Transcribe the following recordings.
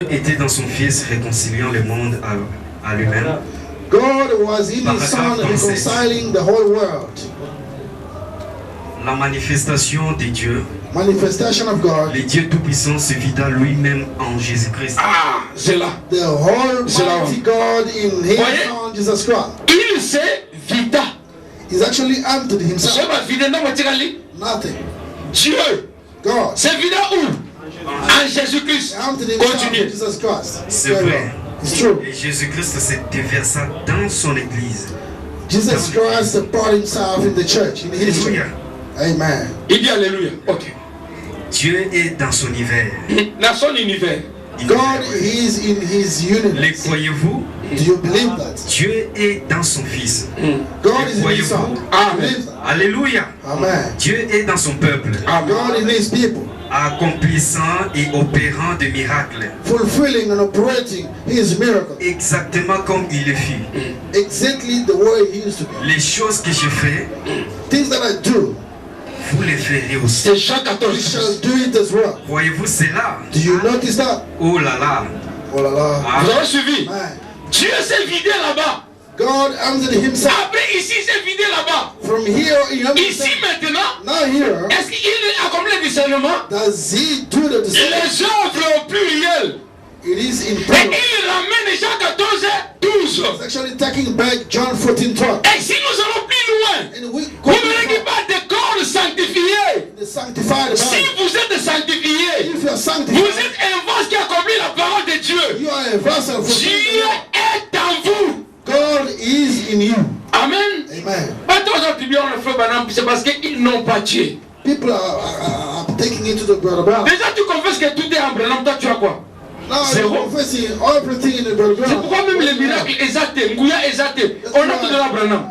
était dans son Fils réconciliant le monde à lui-même. God was in His Son reconciling the whole world. La manifestation de Dieu, Manifestation of God. le Dieu Tout-Puissant se vida lui-même en Jésus-Christ. Ah, c'est là. The whole mighty God in His Voyez? Son Jesus Christ. Il s'est vida. He's actually emptied Himself. C'est pas vida, non, Nothing. Dieu God. c'est vida où? En Jésus-Christ. Emptied Himself in Continue. Jesus Christ. C'est vrai. It's true. Et Jésus-Christ se déversa dans son Église. Jesus Christ poured Himself in the church, in His church. Alléluia. Amen. Il dit Alléluia. Ok. Dieu est dans son univers. Dans son univers. God is in His Le universe. croyez-vous? Do you believe that? Dieu est dans son Fils. God is in His Son. Amen. Believe that? Alléluia. Amen. Dieu est dans son peuple, God in His people, accomplissant et opérant des miracles, fulfilling and operating His miracles exactement comme il le fit. exactly the way He used to be. Les choses que je fais, Things that I do, vous les ferez aussi. C'est Jean we 14. shall do it as well. Voyez-vous cela? Do you notice that? Oh là là. Oh la la. Ah, Vous avez suivi? Man, Dieu s'est vidé là-bas. God emptied Himself Après, ici, il s'est vidé là-bas. from here. He emptied Ici, himself. maintenant, Now here, est-ce qu'il accomplit le discernement? does He do the decision? Les œuvres au pluriel. It is in Et plural. il ramène Jean 14, 12. It's actually taking back John 14:12. Et si nous allons plus loin, And we vous go verrez qu'il to parle de corps sanctifié. the sanctified Si body. vous êtes sanctifié, If you are vous sanctified, êtes un vase qui accomplit la parole de Dieu. you are a vessel for Dieu God. est en vous. God is in you. Amen. Amen. Pas tous les tribunaux le feu banane, c'est parce qu'ils n'ont pas Dieu. People are taking it to the brother Brown. Déjà, tu confesses que tout est en Branham, toi tu as quoi? Now C'est you're bon. confessing everything in the brother C'est Brown. pourquoi même les miracles exactés, Ngouya exacté, on a tout de la Branham.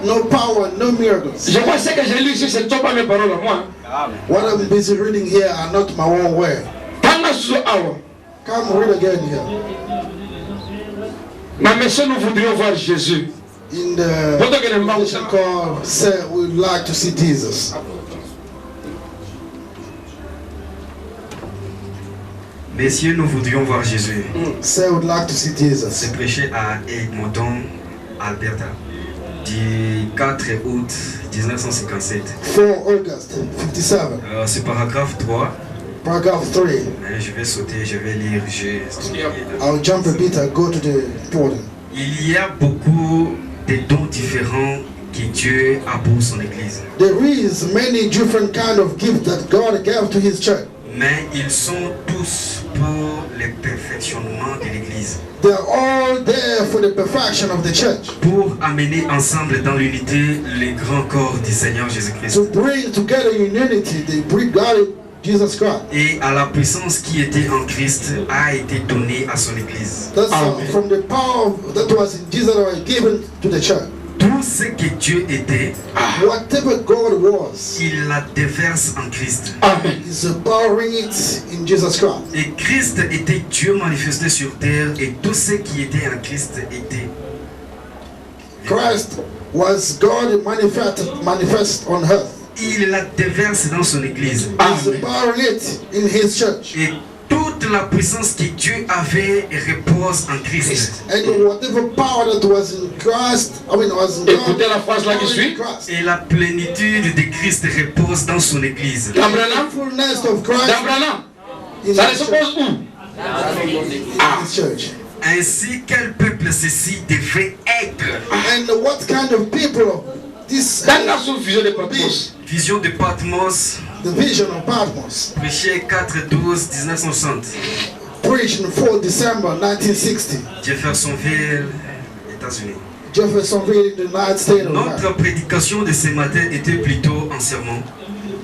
No power, no miracles. Je crois que ce que j'ai lu ici, ce ne sont pas mes paroles à moi. What I'm busy reading here are not my own word. Tanga sous awa. Come read again here. Ma messieurs, nous voudrions voir Jésus. In the Votre que n'aime pas position called say we'd like to see Jesus. messieurs, nous voudrions voir Jésus. Say we'd like to see Jesus. C'est prêché à Edmonton, Alberta, du 4 août 1957. 4 August 57. C'est paragraphe 3. Paragraph 3. Je vais sauter, je vais lire. I'll jump a bit and go to the important. Il y a beaucoup de dons différents que Dieu a pour son Église. There is many different kind of gifts that God gave to His church. Mais ils sont tous pour le perfectionnement de l'Église. They're all there for the perfection of the church. Pour amener ensemble dans l'unité le grand corps du Seigneur Jésus-Christ. To bring together in unity, they bring God, Jesus Christ. Et à la puissance qui était en Christ a été donnée à son Église. That's from the power that was in Jesus that was given to the church. Tout ce que Dieu était, Whatever God was, il la déverse en Christ. Amen. He's pouring it in Jesus Christ. Et Christ était Dieu manifesté sur terre et tout ce qui était en Christ était. Christ was God manifest on earth. Il la déverse dans son Église. He's pouring it in His church. Et toute la puissance que Dieu avait repose en Christ. And whatever power that was in Christ, was in God. Écoutez la phrase là qui suit. Christ. Et la plénitude de Christ repose dans son Église. Dans Branham, Fullness of Christ dans Branham, in ça His se church. pose où? In His church. Ainsi, quel peuple ceci devrait être? And what kind of people this Dans la sous-vision de Patmos. Vision de Patmos, the vision of Patmos, prêché 4-12-1960. preached on 4 December 1960, Jeffersonville, États-Unis. Jeffersonville in the United States of America. Notre prédication de ce matin était plutôt un sermon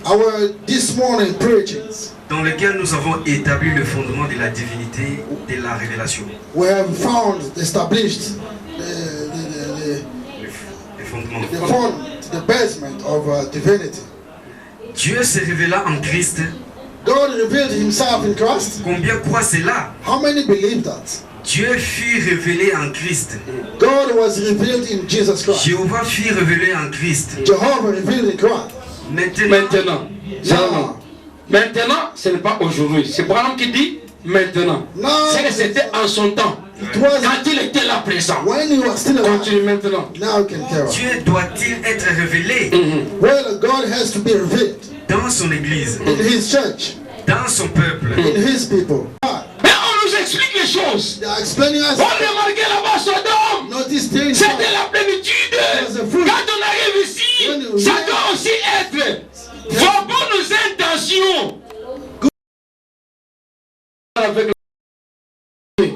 Our this morning preachings, dans lequel nous avons établi le fondement de la divinité de la révélation. we have established Le fondement. the basement of divinity. Dieu se révéla en Christ. God revealed Himself in Christ. Combien croient cela? How many believe that? Dieu fut révélé en Christ. God was revealed in Jesus Christ. Jéhovah fut révélé en Christ. Jehovah revealed in Christ. Maintenant. Now, Maintenant, ce n'est pas aujourd'hui. C'est Branham qui dit maintenant. C'est que c'était en son temps. Quand il était là présent. When he was still alive. Continue maintenant. Now you can carry on. Dieu doit-il être révélé Well, God has to be revealed dans son église, in his church, dans son peuple? in his people. Mais on nous explique les choses. They are explaining us. On remarquait là-bas Sodome. Notice there in C'était la plénitude. Quand on arrive ici, ça doit aussi être vos bonnes intentions.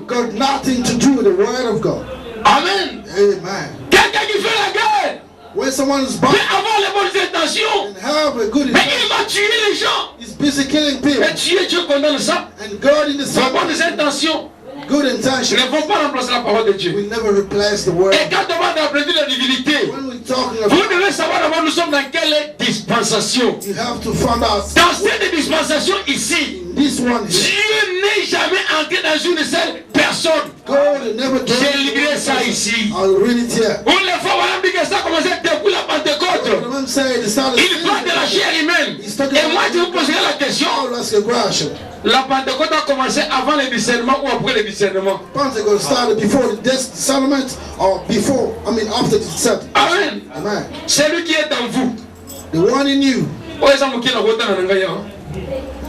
got nothing to do with the word of God. Amen. Amen. Quelqu'un qui fait la guerre When someone is peut bound avoir les bonnes intentions, and have a good mais intention, il va tuer les gens. he's busy killing people. Et Dieu condamne ça. And God in the Vos same bonnes intentions good ne intention vont pas remplacer la parole de Dieu. will never replace the word. Et quand on va apprendre la divinité, When we're talking vous about, devez savoir d'abord nous sommes dans quelle dispensation. you have to find out Dans cette dispensation ici, this one here. Dieu n'est jamais entré dans une seule personne. God never J'ai livré ça ici. I'll read it here. Où les fois, on dit que ça a commencé depuis la Pentecôte. The man said the sound Il parle de la chair humaine. Et moi, je vous poserai la question. I'll ask a question. La Pentecôte a commencé avant le discernement ou après le discernement? Pentecost started before the discernment or before, after the discernment. Amen. Amen. Celui qui est en vous. The one in you.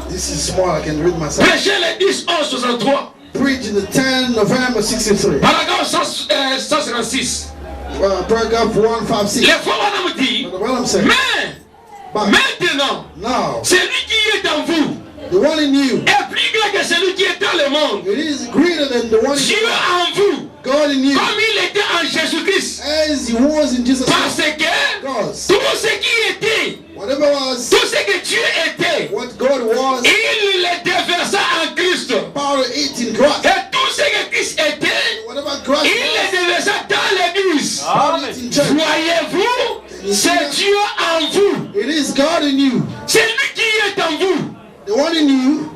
This is small, I can read myself. Prêchez le 10, 11, 63. Preach in the 10 November 63. Paragraphe 156. Paragraph 156. Les fois, on a dit, What I'm saying. mais But maintenant, now, celui qui est en vous the one in you, est plus grand que celui qui est dans le monde. it is greater than the one in Dieu you. en vous, God in you, comme il était en Jésus-Christ. as he was in Jesus Parce Christ. que Because tout ce qui était, whatever was, tout ce que Dieu était, what God was, il le déversa en Christ. power it in Christ. Et tout ce que Christ était, Whatever Christ il le déversa dans l'église. power it in church. Voyez-vous, c'est Dieu en vous. It is God in you. C'est lui qui est en vous. The one in you,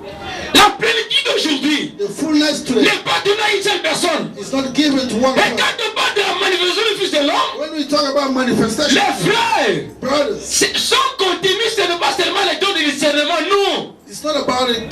La plénitude d'aujourd'hui the fullness today n'est pas donnée à une seule personne. is not given to one Et person. quand on parle de la manifestation du Fils de l'homme, When we talk about manifestation, les frères, brothers, son contenu, ce n'est pas seulement les dons de discernement, non. it's not about it.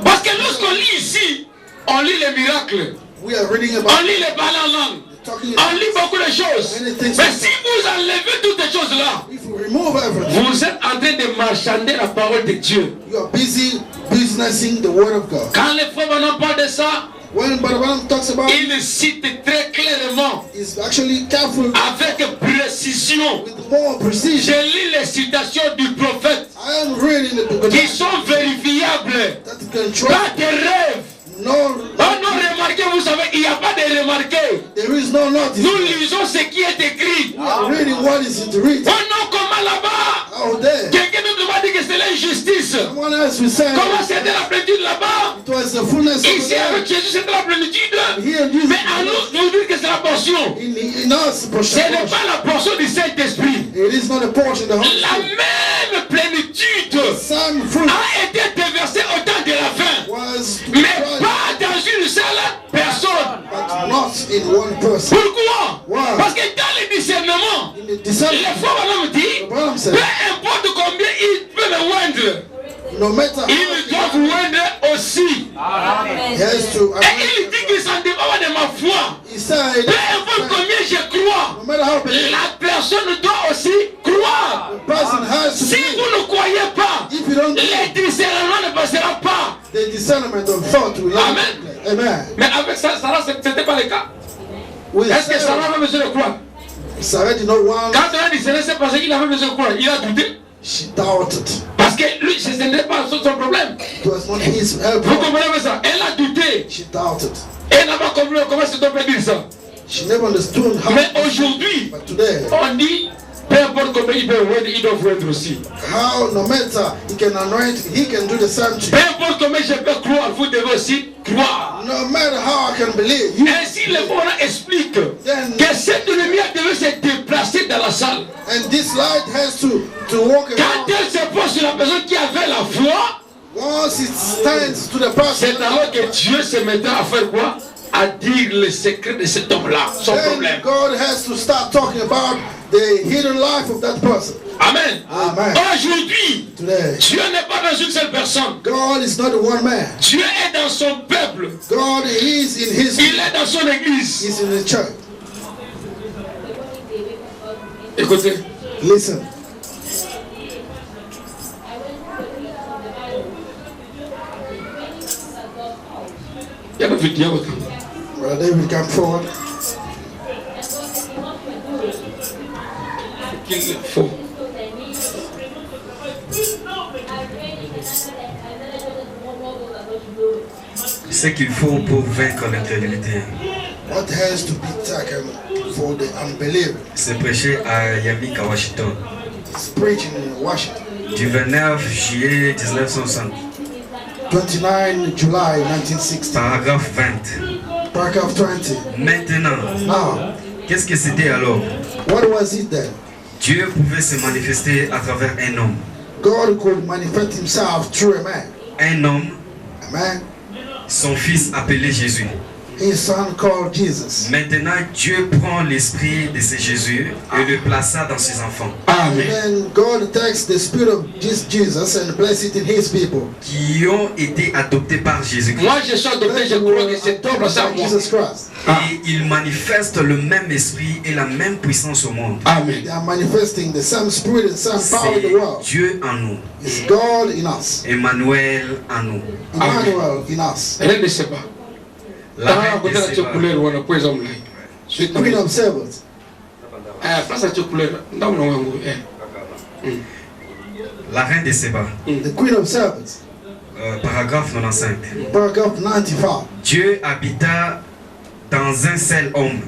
Parce que lorsqu'on lit ici, on lit les miracles, We are reading on about lit les paroles en langue, talking. on lit beaucoup de choses. Mais si vous enlevez toutes ces choses-là, If we remove everything, vous êtes en train de marchander la parole de Dieu. you are busy businessing the word of God. Quand les frères en parlent de ça, When Brother Branham talks about it, il cite très clairement, he's actually careful avec précision. with more precision. Je lis les citations du prophète I am reading the book of qui sont vérifiables. that you can trust. Pas de rêves. No, Oh non, remarquez, vous savez, il n'y a pas de remarquer. there is no notice. Nous lisons ce qui est écrit. We are reading what is to read. Oh non, comment là-bas? Out there, Quelqu'un nous m'a dit que c'est l'injustice. someone else will say Comment c'était la plénitude là-bas? it was the fullness of Ici, avec God. Jésus, c'était la plénitude. Here, Jesus, Mais à nous, nous disons que c'est la portion. in us, Ce n'est pas la portion du Saint-Esprit. it is not a portion of the Holy La Spirit. même plénitude Some fruit a été déversée au temps de la fin. was to Mais Christ, pas dans une seule personne. but not in one person. Pourquoi? Wow. Parce que dans le discernement, In the discernment, les fois on dit, Branham peu said, importe combien ils peuvent oindre, no matter how ils doivent oindre aussi. he has to, Et il dit qu'ils s'en débarrassent de ma foi. he said, Peu importe combien je crois, no matter how big la personne doit aussi croire. the person has to Si be, vous ne croyez pas, if you don't, le discernement ne passera pas. the discernment of thought will not Amen. play. Amen. Mais avec Sarah, ce n'était pas le cas. With Est-ce que Sarah Sarah, avait besoin de croire? Sarah did not want, Quand on a discerné, c'est parce qu'il avait besoin de croire. Il a douté. she doubted. Parce que lui, ce n'était pas son problème. It was not his help. Vous comprenez ça? Elle a douté. She doubted. Elle n'a pas compris comment est-ce qu'on peut dire ça. She never understood how. Mais aujourd'hui, But today, on dit, peu importe combien il peut oindre, il doit oindre aussi. how no matter he can anoint, he can do the same to Peu you. importe combien je peux croire, vous devez aussi croire. No matter how I can believe, you Ainsi, le bon explique then, que cette lumière devait se déplacer dans la salle. and this light has to walk Quand around. elle se pose sur la personne qui avait la foi, Once it stands to the person, c'est alors que Dieu se mettra à faire quoi? à dire le secret de cet homme-là, son Then problème. God has to start talking about the hidden life of that person. Amen. Amen. Aujourd'hui, Today, Dieu n'est pas dans une seule personne. God is not one man. Dieu est dans son peuple. God is in his Il est dans son église. He's in the church. Écoutez. Listen. Il y a une vidéo. Brother David, come forward. Qu'il faut. Ce qu'il faut pour vaincre l'incrédulité, What has to be taken for the unbeliever? c'est prêcher à Yamik à Washington He's preaching in Washington. du 29 juillet 1960, 29 July 1960. paragraphe 20. Paragraph 20. Maintenant, Now, qu'est-ce que c'était alors? what was it then? Dieu pouvait se manifester à travers un homme. God could manifest himself through a man. Un homme, A man, son fils appelé Jésus. his son called Jesus. Maintenant, Dieu prend l'esprit de ce Jésus et le plaça dans ses enfants, And Amen. then God takes the spirit of this Jesus and places it in his people. qui ont été adoptés par Jésus-Christ. Moi, je suis adopté, je crois que cet homme, c'est à moi. Jesus Christ. Et il manifeste le même esprit et la même puissance au monde. Amen. They are manifesting the same spirit and same power in the C'est world. Dieu en nous, It's God in us. Emmanuel en nous. Emmanuel in us. Elle ne sait pas. La reine de Séba. The Queen of Sabbath. La reine de Séba. The Queen of Sabbath. Paragraphe 95. Paragraph 95. Dieu habita dans un seul homme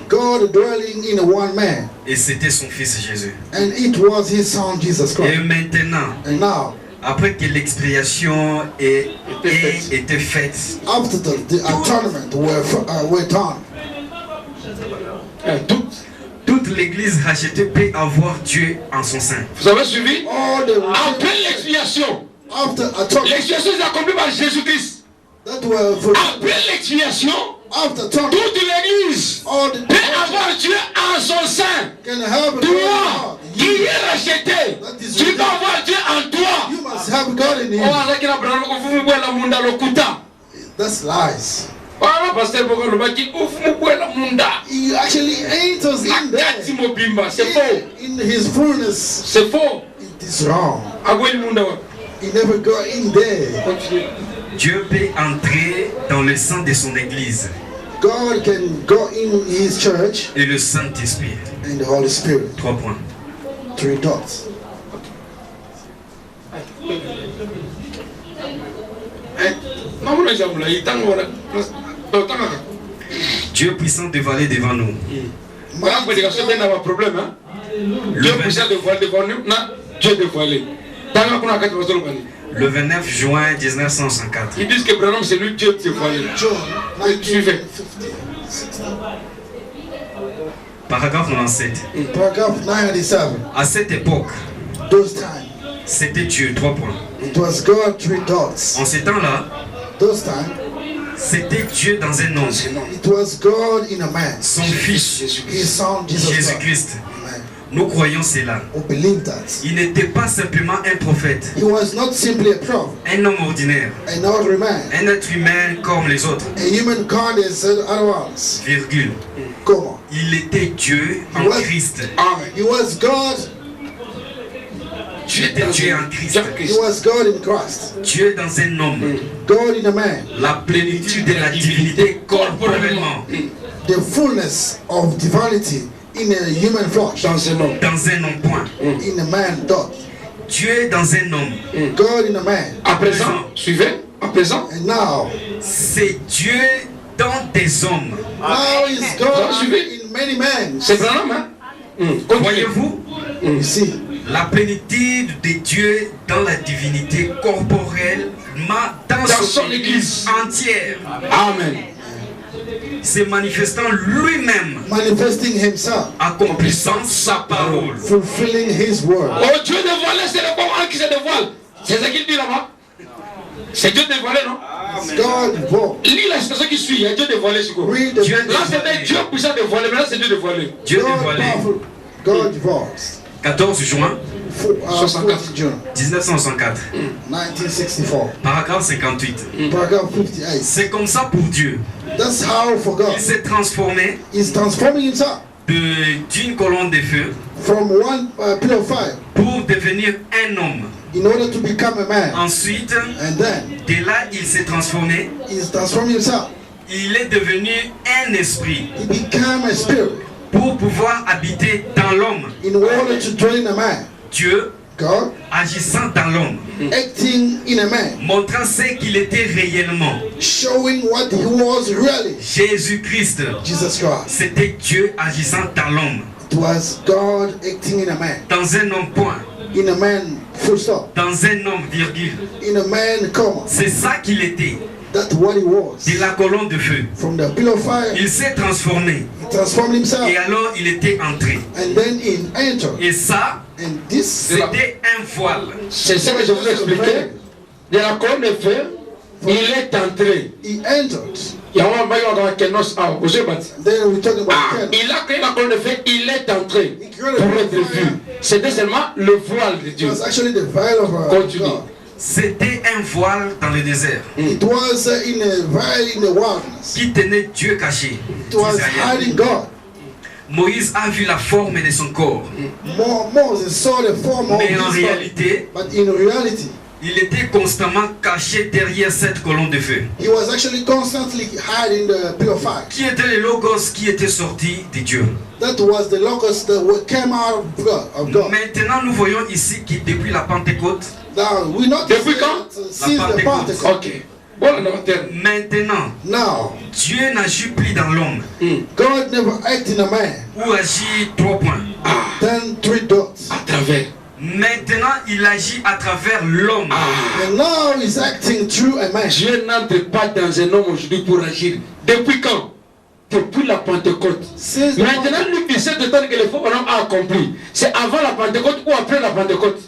God dwelling in one man. et c'était son fils Jésus. And it was his son Jesus Et Christ. maintenant, And now, après que l'expiation ait été faite, after the atonement were done, toute l'église rachetée peut avoir Dieu en son sein. Vous avez suivi? all the Après l'expiation, after atonement l'expiation est accomplie par Jésus-Christ. that were for Après l'expiation, after atonement, toute l'église all the peut avoir Dieu en son sein. can have Toi, God. qui es racheté, tu peux avoir Dieu en toi. You must have God in you. That's lies. He actually enters in there. C'est faux. In his fullness, C'est faux. it is wrong. He never got in there. Continue. Dieu peut entrer dans le sein de son église God can go in his church et le Saint-Esprit. and the Holy Spirit. 3 points. 3 dots. Dieu puissant dévalé devant nous. Dieu puissant dévoilé devant nous. Dieu dévoilé. Le 29 juin 1964, Ils disent que Branham c'est lui Dieu dévoilé. John Suivez. 1950. paragraphe 97. Paragraph 97. À cette époque, Those times, c'était Dieu. 3 points. it was God 3 dots. En ces temps-là, Those times, c'était Dieu dans un homme, it was God in a man. son fils, His son Jesus Christ. Jésus-Christ. Amen. Nous croyons cela. We believe that. Il n'était pas simplement un prophète, He was not simply a prophet, un homme ordinaire, an ordinary man, un être humain comme les autres, a human kind as other ones. virgule. Come on. Il était Dieu en Christ. Amen. He was God. Dieu était Dieu en Christ. He was God in Christ. Dieu dans un homme. God in a man. La plénitude de la divinité corporellement. The fullness of divinity in a human flesh. Dans un homme. Dans un homme point. In a man dot. Dieu dans un homme. God in a man. À présent, suivez. À présent. And now, C'est Dieu dans des hommes. now is God in many men. C'est Branham, hein? Continuez. Voyez-vous You see, la plénitude de Dieu dans la divinité corporellement dans son église entière, Amen. se manifestant lui-même, manifesting himself, accomplissant sa parole. fulfilling his word. Oh, Dieu dévoilé, c'est le bon qui se dévoile. C'est ce qu'il dit là-bas. C'est Dieu dévoilé, non? God divorced. Lis la situation qui suit, il y a Dieu dévoilé sur quoi. Read the Là c'était Dieu puissant dévoilé, maintenant c'est Dieu dévoilé. Dieu God dévoilé. powerful. God divorced. 14 juin 14 June 1964. 1964. Paragraphe 58. Paragraph 58. C'est comme ça pour Dieu. That's how for God. Il s'est transformé He's transforming himself d'une colonne de feu from one pillar of fire pour devenir un homme. in order to become a man. Ensuite, And then de là, il s'est transformé. he's transforming himself. Il est devenu un esprit He became a spirit pour pouvoir habiter dans l'homme. in order to dwell in a man. Dieu God agissant dans l'homme, acting in a man, montrant ce qu'il était réellement. showing what he was really. Jésus-Christ, Jesus Christ. c'était Dieu agissant dans l'homme. It was God acting in a man. Dans un homme, point. In a man, full stop. Dans un homme, virgule. In a man, comma. C'est ça qu'il était. That's what he was. De la colonne de feu. From the pillar of fire, Il s'est transformé. he transformed himself. Et alors, il était entré. And then he entered. Et ça, And this c'était un voile. C'est ça que je vous expliquais. De la colonne de feu, il est entré. he entered. Il y a un maillot dans lequel nous sommes. Vous avez dit. Then we're talking about Ken. Il a créé la colonne de feu, il est entré pour être vu. C'était seulement le voile de It Dieu. was actually the veil of Continue. God. C'était un voile dans le désert It was in a veil in the wilderness. qui tenait Dieu caché. It was d'Israël. hiding God. Moïse a vu la forme de son corps. Moses saw the form of Mais his en body. réalité, But in reality, il était constamment caché derrière cette colonne de feu. he was actually constantly hiding the pillar of fire. Qui était le logos qui était sorti de Dieu. That was the locust that came out of God. Maintenant, nous voyons ici que depuis la Pentecôte, Now, we not Depuis quand? since La the Pentecôte. Pentecost. Ok. Voilà notre terme. maintenant, Now, Dieu n'agit plus dans l'homme God never acted in a man. ou agit 3 points. Then 3 dots. À travers. Maintenant, il agit à travers l'homme. And now he's acting through a man. Dieu n'entre pas dans un homme aujourd'hui pour agir. Depuis quand? Depuis la Pentecôte. Since the Maintenant, lui, il sait de temps que le faux bonhomme a accompli. C'est avant la Pentecôte ou après la Pentecôte?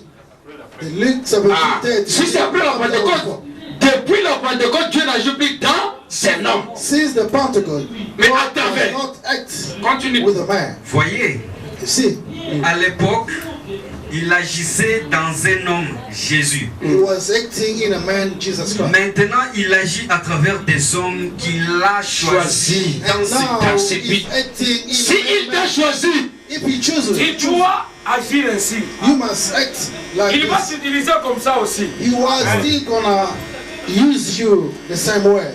Luke 17:30. Si c'est après la Pentecôte, depuis la Pentecôte, Dieu n'agit plus dans un homme. Since the Pentecost, Mais God à travers. does not act Continue. with a man. Voyez, You see, à l'époque, il agissait dans un homme, Jésus. he was acting in a man, Jesus Christ. Maintenant, il agit à travers des hommes qu'il a choisis Choisi. And now dans ses he's vies. acting Si in il a t'a man. choisi, If he chooses, Il doit agir ainsi. you must act like Il va this. s'utiliser comme ça aussi. He was still gonna use you the same way.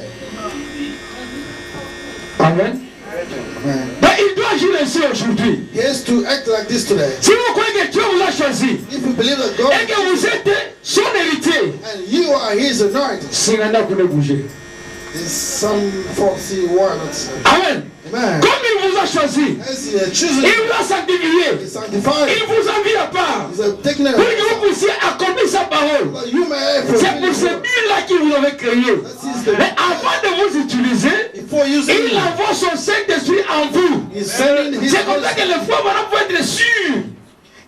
Amen. Man. Mais il doit agir ainsi aujourd'hui. He has to act like this today. Si vous croyez que Dieu vous a choisi If you believe that God et que vous êtes son héritier, and you are his anointed, c'est maintenant que vous ne bougez. there's some faulty words. Amen. Amen. Comme il vous a choisi, As he has chosen il you, vous a sanctifié, he sanctified il you. vous a mis à part He's taken pour que care vous puissiez accomplir sa parole. of you. May C'est pour ce fulfill but-là qu'il vous avait créé. That is the Mais avant de vous utiliser, before using il you, envoie son Saint-Esprit en vous. he's sending his C'est comme ça que Holy le foi peut être sûr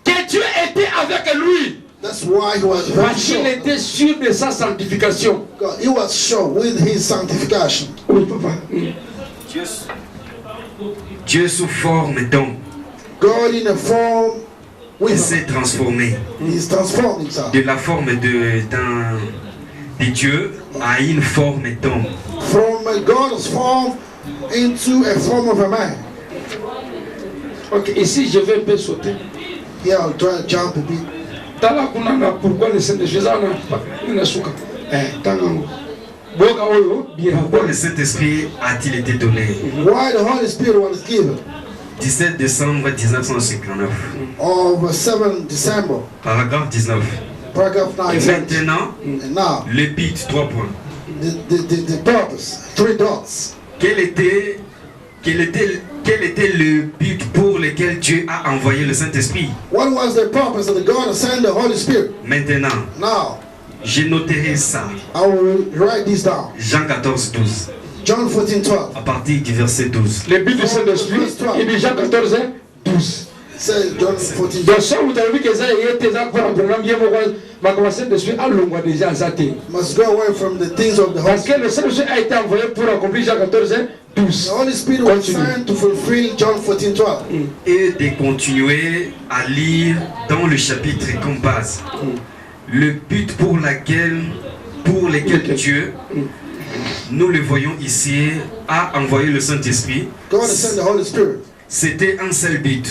que Dieu était avec lui. That's why he was very Parce qu'il sure. était sûr de sa sanctification. God, he was sure with his sanctification. Oui, papa. Dieu sous forme d'homme, God in a form il with s'est transformé he's transformed himself de la forme de Dieu à une forme d'homme. from a God's form into a form of a man. Ok, ici je vais un peu sauter. Here I'll try to jump a bit. Tala kunanga pourquoi le Saint-Esprit na suka. Tangango. Boka oyo bien. Pourquoi le Saint-Esprit a-t-il été donné? Why the Holy Spirit was given 17 décembre 1959, of 7 December, paragraphe 19. paragraph Et 9. maintenant, And now, le but, 3 points. the purpose, 3 dots. Quel était le but pour lequel Dieu a envoyé le Saint-Esprit? What was the purpose of the God to send the Holy Spirit? Maintenant, Now, je noterai ça. I will write this down. Jean 14, 12. John 14:12. À partir du verset 12. Le but du Saint-Esprit, il est Jean 14, 12. Says John 14:12. Donc ça, vous avez vu que ça y est, pour un programme bien, must go away from the things of the Holy Parce que le Saint-Esprit a été envoyé pour accomplir Jean 14, 12. The Holy Spirit was sent to fulfill John 14:12. Et de continuer à lire dans le chapitre comme base. Le but pour lequel Dieu, nous le voyons ici, a envoyé le Saint-Esprit. God sent the Holy Spirit. C'était un seul but.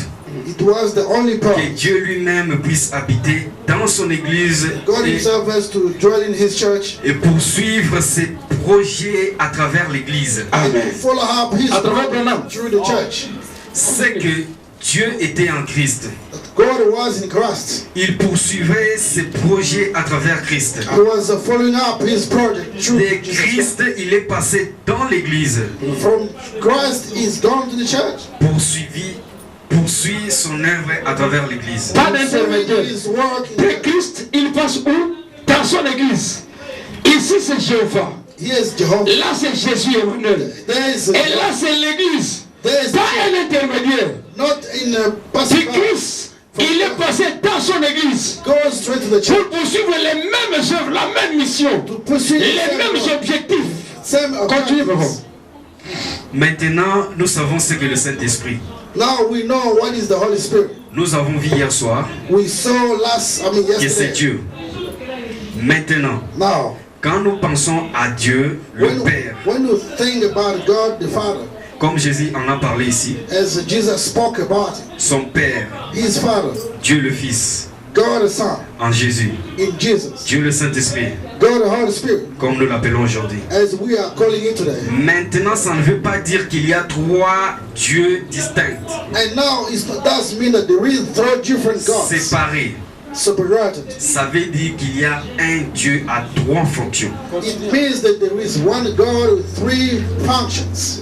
It was the only Que purpose. Dieu lui-même puisse habiter dans son église God himself has to dwell in his church. et poursuivre ses projets à travers l'église. Amen. Follow up his À travers program Branham. through the church. C'est que Dieu était en Christ. God was in Christ. Il poursuivait ses projets à travers Christ. He was following up his project through De Jesus Christ. Christ, il est passé dans l'église. From Christ, he's gone to the church. Poursuit son œuvre à travers l'église. Pas d'intermédiaire. His work. De Christ, il passe où? Dans son église. Ici, c'est Jéhovah. Here's Jehovah. Là, c'est Jésus Emmanuel. There is Et là, c'est l'église. there is Pas un intermédiaire. not in a De passive. Christ, il est passé dans son église Go straight to the church. pour poursuivre les mêmes œuvres, la même mission, To pursue les mêmes objectifs. same Continue, objectives. Maintenant, nous savons ce que le Saint-Esprit. Now we know what is the Holy Spirit. Nous avons vu hier soir We saw que c'est yesterday. Dieu. Maintenant, Now, quand nous pensons à Dieu, le Père, when you think about God the Father, comme Jésus en a parlé ici, as Jesus spoke about it, son Père, his Father, Dieu le Fils, God the Son, en Jésus, in Jesus, Dieu le Saint-Esprit, God the Holy Spirit, comme nous l'appelons aujourd'hui. as we are calling it today. Maintenant, ça ne veut pas dire qu'il y a trois dieux distincts, And now it does mean that there is three different gods séparés. separated. Ça veut dire qu'il y a un Dieu à trois fonctions. It means that there is one God with three functions.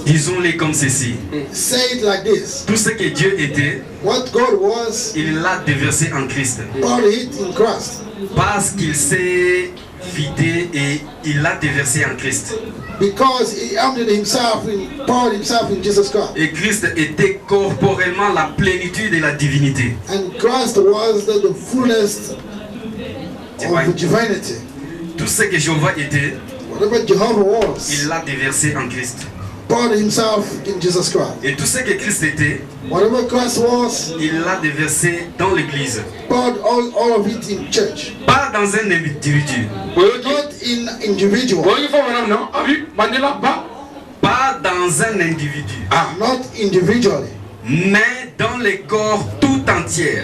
Disons-les comme ceci. Say it like this. Tout ce que Dieu était, What God was, il l'a déversé en Christ. poured it in Christ. Parce qu'il s'est vidé et il l'a déversé en Christ. Because he emptied himself and poured himself in Jesus Christ. Et Christ était corporellement la plénitude de la divinité. And Christ was the fullness of the divinity. Tout ce que Jéhovah était, Whatever Jehovah was, il l'a déversé en Christ. poured himself in Jesus Christ. Et tout ce que Christ était, Whatever Christ was, il l'a déversé dans l'église. poured all of it in church. Pas dans un individu. Not in individual. Il faut maintenant, non? Ah oui, Mandela, bas. Pas dans un individu. Not individually. Mais dans le corps tout entier.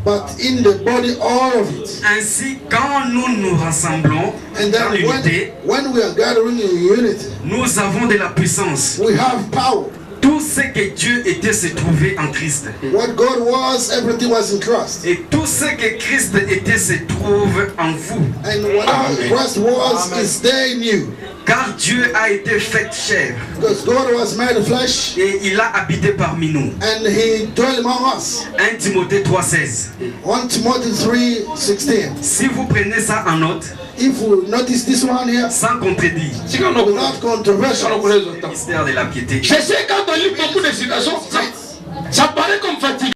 But in the body, all of it. Ainsi, quand nous nous rassemblons And dans then l'unité, when we are gathering in unity, nous avons de la puissance. we have power. Tout ce que Dieu était se trouvait en Christ. What God was, everything was in Christ. Et tout ce que Christ était se trouve en vous. And whatever Christ was is there in you. Car Dieu a été fait chair Because God was made flesh et il a habité parmi nous. and he dwelt among us. 1 Timothée 3,16. 1 Timothy 3:16. Si vous prenez ça en note, If you notice this one here, sans contredit, C'est quand on without controversy, mystère de la piété. Je sais quand on lit beaucoup de citations, ça paraît comme fatigue.